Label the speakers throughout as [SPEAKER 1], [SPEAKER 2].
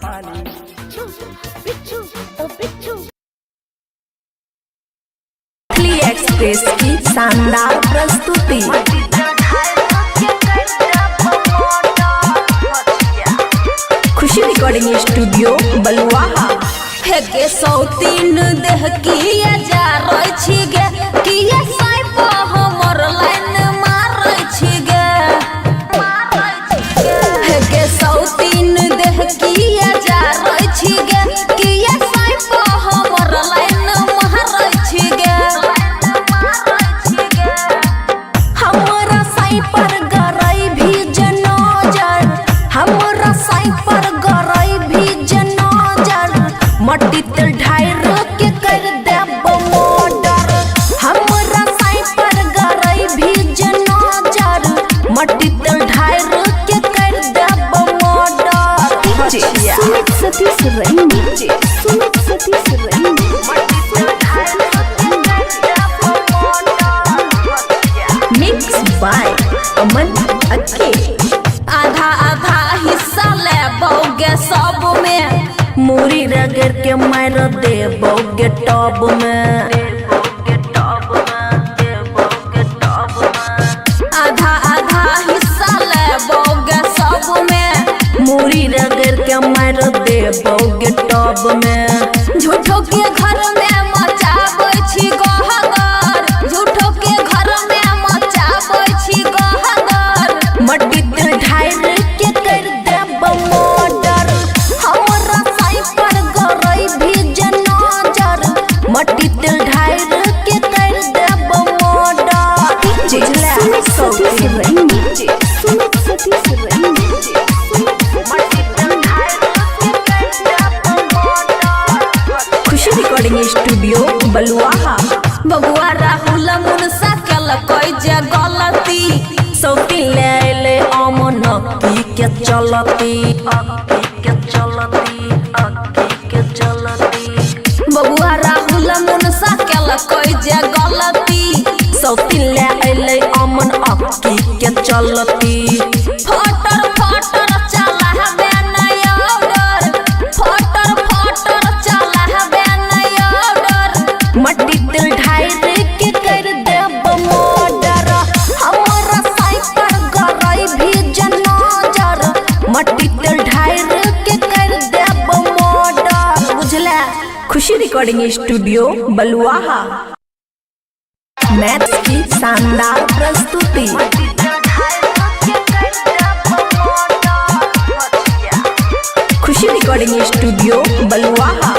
[SPEAKER 1] पानी।
[SPEAKER 2] पिच्चू ओ Picchu.
[SPEAKER 3] Express की शानदार प्रस्तुति। खुशी रिकॉर्डिंग स्टूडियो बलुआहा।
[SPEAKER 2] हे के सौतीन देह किया जा रही छी गे किया साइप हमर लाइन मारै छी गे। हे के सौतीन देह किया जा रही छी गे किया साइप हमर लाइन मारै छी गे। हमरा साई पर गरई भी जनोजर हमरा साई पर गरई भी जनोजर मट्टी तेल ढाई के कर देब मोडर। हमरा साई पर गरई भी जनोजर मट्टी तेल ढाई के कर देब मोडर।
[SPEAKER 3] सुमित सतीश रैनी, सुमित सतीश रैनी। मिक्स बाय अमन अक्के।
[SPEAKER 2] आधा आधा हिस्सा ले बोगे सब में
[SPEAKER 3] मूरी रगड़ के मार देबोगे टॉब में।
[SPEAKER 2] आधा आधा हिस्सा ले बोगे सब में
[SPEAKER 3] मूरी रगड़ के मार देबोगे टॉब में।
[SPEAKER 2] झूठो के घर में मचाबै छी गहगर झूठो के घर में मचाबै छी गहगर
[SPEAKER 3] मट्टी तेल ढाई के कर देब मोडर।
[SPEAKER 2] हमरा साई पर गरई भी जनोजर
[SPEAKER 3] मट्टी तेल ढाई के कर देब मोडर।
[SPEAKER 2] सुमित
[SPEAKER 3] सतीश रैनी, सुमित सतीश रैनी। खुशी रिकॉर्डिंग स्टूडियो बलुआहा।
[SPEAKER 2] बबुआ राहुल मुनसा कल कोई जे गलती
[SPEAKER 3] सौती ले ले अमन की के चलती, के चलती, के चलती।
[SPEAKER 2] बबुआ राहुल मुनसा कल कोई जे गलती
[SPEAKER 3] सौती ले ले अमन की के चलती।
[SPEAKER 2] फटर फटर चला हबे नया ऑर्डर फटर फटर चला हबे नया ऑर्डर
[SPEAKER 3] मट्टी तेल ढाई के कर देब मोडर।
[SPEAKER 2] हमरा साई पर गरई भी जनोजर
[SPEAKER 3] मट्टी तेल ढाई के कर देब मोडर।
[SPEAKER 2] बुझला।
[SPEAKER 3] खुशी रिकॉर्डिंग स्टूडियो बलुआहा। मैच की शानदार प्रस्तुति। खुशी रिकॉर्डिंग स्टूडियो बलुआहा।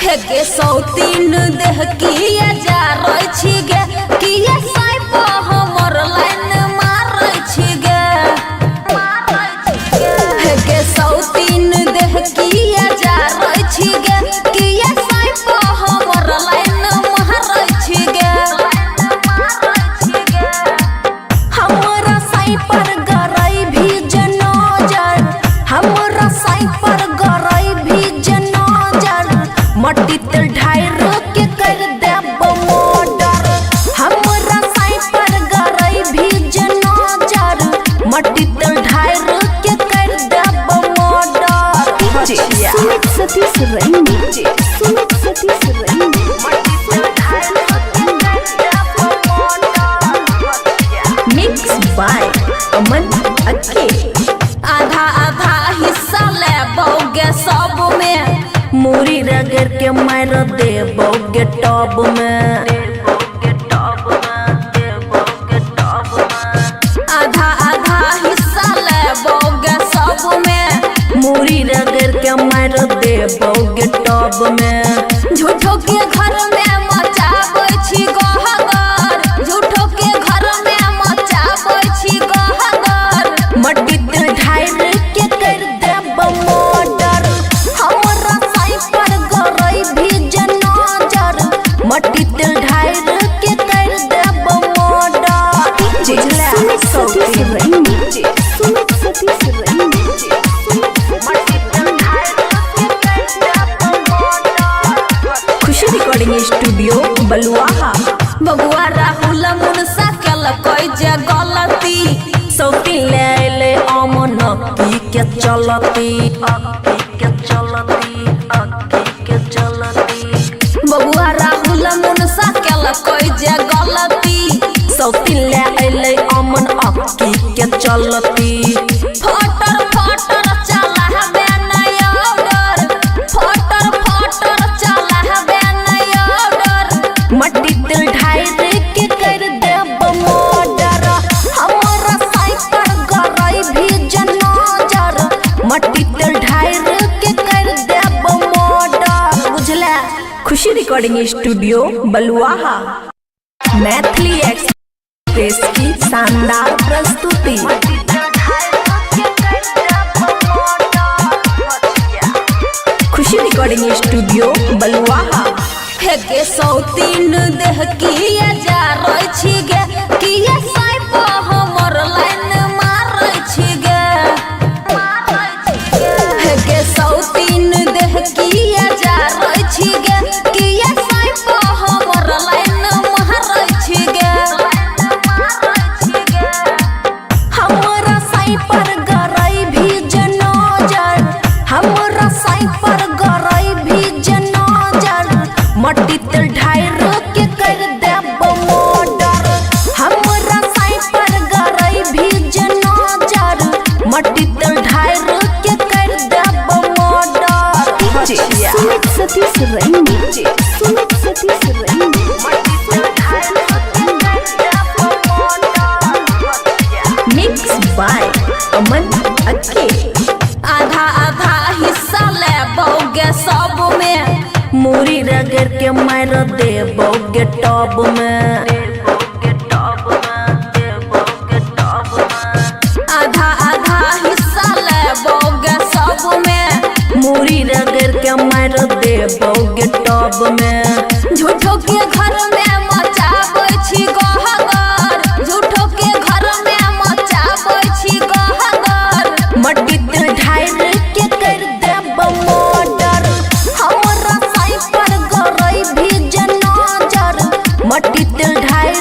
[SPEAKER 2] हे के सौतीन देह किया जा रही छी गे किया साइप हमर लाइन मारै छी गे। हे के सौतीन देह किया जा रही छी गे किया साइप हमर लाइन मारै छी गे।
[SPEAKER 3] हमरा साई पर गरई भी जनोजर हमरा साई पर गरई भी जनोजर मट्टी तेल ढाई के कर देब मोडर। हमरा साई पर गरई भी जनोजर मट्टी तेल ढाई के कर देब मोडर। सुमित सतीश रैनी, सुमित सतीश रैनी। मिक्स बाय अमन अक्के।
[SPEAKER 2] आधा आधा हिस्सा ले बोगे सब में
[SPEAKER 3] मूरी रगड़ के मार देबोगे टॉब में।
[SPEAKER 2] आधा आधा हिस्सा ले बोगे सब में
[SPEAKER 3] मूरी रगड़ के मार देबोगे टॉब में।
[SPEAKER 2] झूठो के घर में मचाबै छी गहगर झूठो के घर में मचाबै छी गहगर
[SPEAKER 3] मट्टी तेल ढाई के कर देब मोडर।
[SPEAKER 2] हमरा साई पर गरई भी जनोजर
[SPEAKER 3] मट्टी तेल ढाई के कर देब मोडर।
[SPEAKER 2] सुमित
[SPEAKER 3] सतीश रैनी, सुमित सतीश रैनी। खुशी रिकॉर्डिंग स्टूडियो बलुआहा।
[SPEAKER 2] बबुआ राहुल मुनसा कल कोई जे गलती
[SPEAKER 3] सौती ले ले अमन की के चलती, के चलती। चलती।
[SPEAKER 2] फटर फटर चला हवे नया ऑर्डर, फटर फटर चला हवे नया ऑर्डर।
[SPEAKER 3] मट्टी तेल ढाई के कर देब मर्डर, हमारा साइपर गरई भी जनाजर। मट्टी तेल ढाई के कर देब मर्डर, बुझला। खुशी रिकॉर्डिंग स्टूडियो बलुआहा। मैथिली एक्सप्रेस की शानदार प्रस्तुति। खुशी रिकॉर्डिंग स्टूडियो बलुआहा।
[SPEAKER 2] हेगे सौतीन देह किए जा रही छी गे, किए साइप हमर लाइन मारै छी गे। हेगे सौतीन देह किए जा रही छी गे, किए साइप हमर लाइन मारै छी गे।
[SPEAKER 3] हमारा साइपर गरई भी जनाजर, हमारा साइपर गरई भी जनाजर। मट्टी तेल ढाई के कर देब मर्डर, हमारा साइपर गरई भी जनाजर। मट्टी तेल ढाई के कर देब मर्डर। सुमित सतीश रंगी, सुमित सतीश रंगी। मिक्स बाय अमन अक्के।
[SPEAKER 2] आधा आधा हिस्सा ले बोगे सब में,
[SPEAKER 3] मूरी रगड़ के मार देबोगे टॉप में।
[SPEAKER 2] आधा आधा हिस्सा ले बोगे सब में,
[SPEAKER 3] मूरी रगड़ के मार देबोगे टॉप में।
[SPEAKER 2] झूठो के घर में मचाबै छी गहगर, झूठो के घर में मचाबै छी गहगर।
[SPEAKER 3] मट्टी तेल ढाई के कर देब मर्डर, हमारा साइपर गरई भी जनाजर। मट्टी तेल ढाई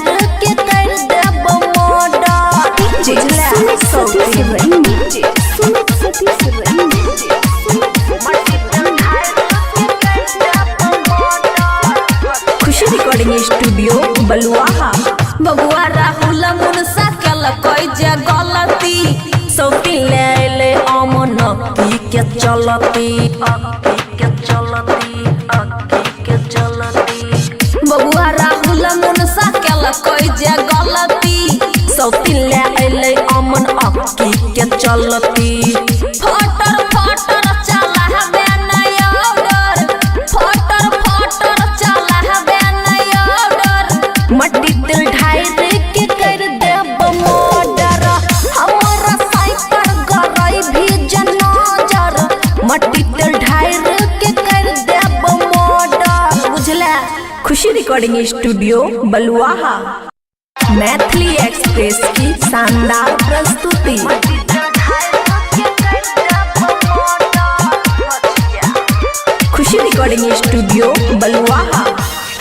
[SPEAKER 3] के कर देब मर्डर। सुमित सतीश रंगी, सुमित सतीश रंगी। खुशी रिकॉर्डिंग स्टूडियो बलुआहा।
[SPEAKER 2] बबुआ राहुल मुनसा कल कोई जे गलती,
[SPEAKER 3] सौती ले ले अमन की के चलती।
[SPEAKER 2] बबुआ राहुल मुनसा कल कोई जे गलती,
[SPEAKER 3] सौती ले ले अमन अक्की के चलती।
[SPEAKER 2] फटर फटर चला हवे नया ऑर्डर, फटर फटर चला हवे नया ऑर्डर।
[SPEAKER 3] मट्टी तेल ढाई के कर देब मर्डर, हमारा साइपर गरई भी जनाजर। मट्टी तेल ढाई के कर देब मर्डर, बुझला। खुशी रिकॉर्डिंग स्टूडियो बलुआहा। मैथिली एक्सप्रेस की शानदार प्रस्तुति। खुशी रिकॉर्डिंग स्टूडियो बलुआहा।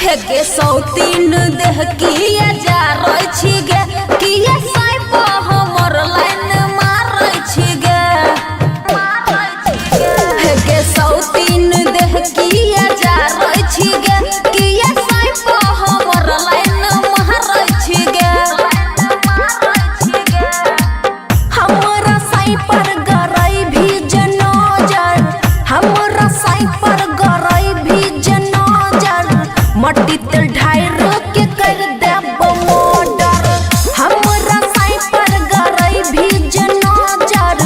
[SPEAKER 2] हेगे सौतीन देह किए जा रही छी गे, किए साइप हमर लाइन मारै छी गे। हेगे सौतीन देह किए जा रही छी गे, किए साइप हमर लाइन मारै छी गे।
[SPEAKER 3] हमारा साइपर गरई भी जनाजर, हमारा साइपर गरई भी जनाजर। मट्टी तेल ढाई के कर देब मर्डर, हमारा साइपर गरई भी जनाजर।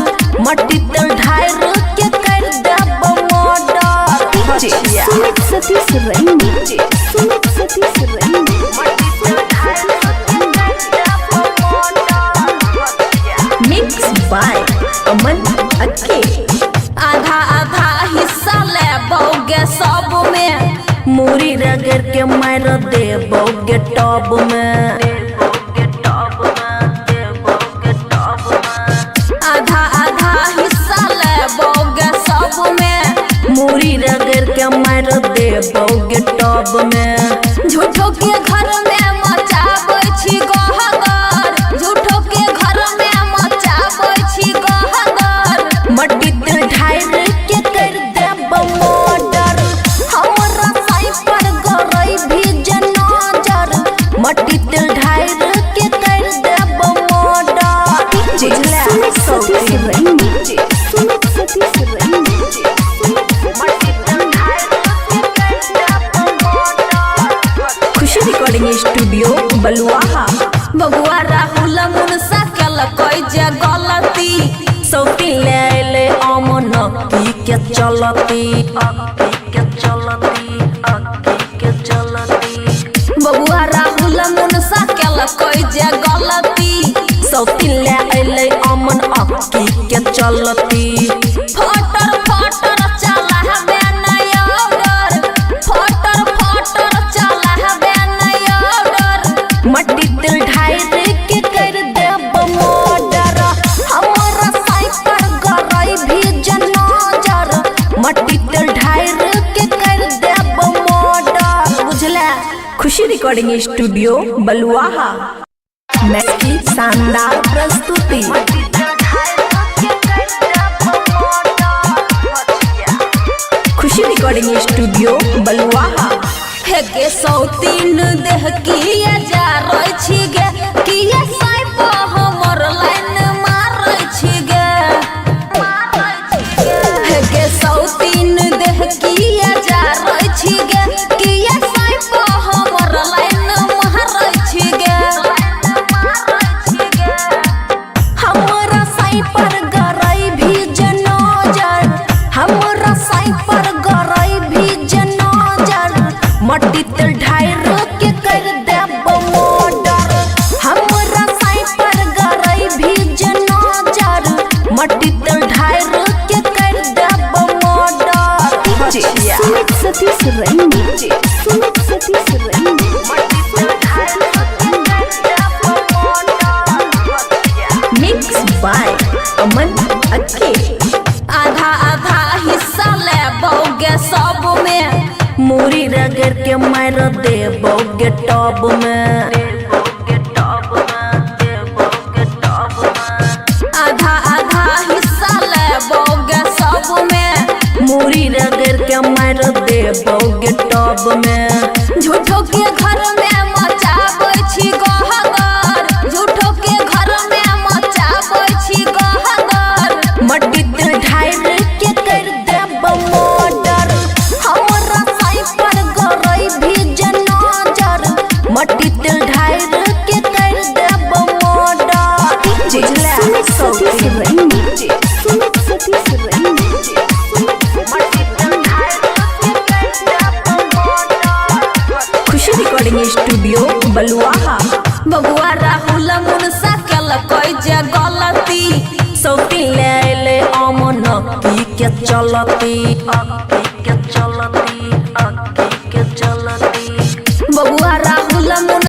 [SPEAKER 3] मट्टी तेल ढाई के कर देब मर्डर। सुमित सतीश रंगी, सुमित सतीश रंगी। मिक्स बाय अमन अक्के।
[SPEAKER 2] आधा आधा हिस्सा ले बोगे सब में,
[SPEAKER 3] मूरी रगड़ के मार देबोगे टॉप में।
[SPEAKER 2] आधा आधा हिस्सा ले बोगे सब में,
[SPEAKER 3] मूरी रगड़ के मार देबोगे टॉप में।
[SPEAKER 2] झूठो के घर में मचाबै छी गहगर, झूठो के घर में मचाबै छी गहगर।
[SPEAKER 3] मट्टी तेल ढाई के कर देब मर्डर, हमारा साइपर गरई भी जनाजर। मट्टी तेल ढाई के कर देब मर्डर। बलुआहा।
[SPEAKER 2] बबुआ राहुल मुनसा केल कोई जे गलती
[SPEAKER 3] सौती ले अमन की के चलती
[SPEAKER 2] बबुआ राहुल मुनसा केल कोई जे गलती
[SPEAKER 3] सौती ले अमन की के चलती।
[SPEAKER 2] फटर फटर चला हवे नया ऑर्डर फटर फटर चला हवे नया ऑर्डर
[SPEAKER 3] मट्टी तिल ढाई के कर देब मर्डर हमारा साइपर गरई भी जनाजर मट्टी तिल ढाई के कर देब मर्डर बुझला। खुशी रिकॉर्डिंग स्टूडियो बलुआहा मैच की शानदार प्रस्तुति। खुशी रिकॉर्डिंग स्टूडियो बलुआहा।
[SPEAKER 2] हे गे सौतीन देह किए जा रही छी गे किए साइप हमर लाइन मारै छी गे हे गे सौतीन देह किए जा रही छी गे किए साइप हमर लाइन मारै छी गे
[SPEAKER 3] हमरा साइपर गरई भी जनाजर हमरा साइपर गरई भी जनाजर मट्टी तिल ढाई के कर देब मर्डर हमरा साइपर गरई भी जनाजर मट्टी तिल ढाई के कर देब मर्डर। सुमित सतीश रंगी सुमित सतीश रंगी मिक्स बाय अमन अक्के।
[SPEAKER 2] आधा आधा हिस्सा ले बोगे सब में
[SPEAKER 3] मूरी रगड़ के मार देबोगे टॉप में
[SPEAKER 2] आधा आधा हिस्सा ले बोगे सब में
[SPEAKER 3] मूरी रगड़ के मार देबोगे टॉप में।
[SPEAKER 2] झूठो के घर में मचाबै छी गहगर झूठो के घर में मचाबै छी गहगर
[SPEAKER 3] मट्टी तिल ढाई के कर देब मर्डर हमरा साइपर गरई भी जनाजर मट्टी तिल ढाई के कर देब मर्डर। सुमित सतीश रंगी सुमित सतीश रंगी खुशी रिकॉर्डिंग स्टूडियो बलुआहा।
[SPEAKER 2] बबुआ राहुल मुनसा केल कोई जे गलती
[SPEAKER 3] सौती ले अमन की के चलती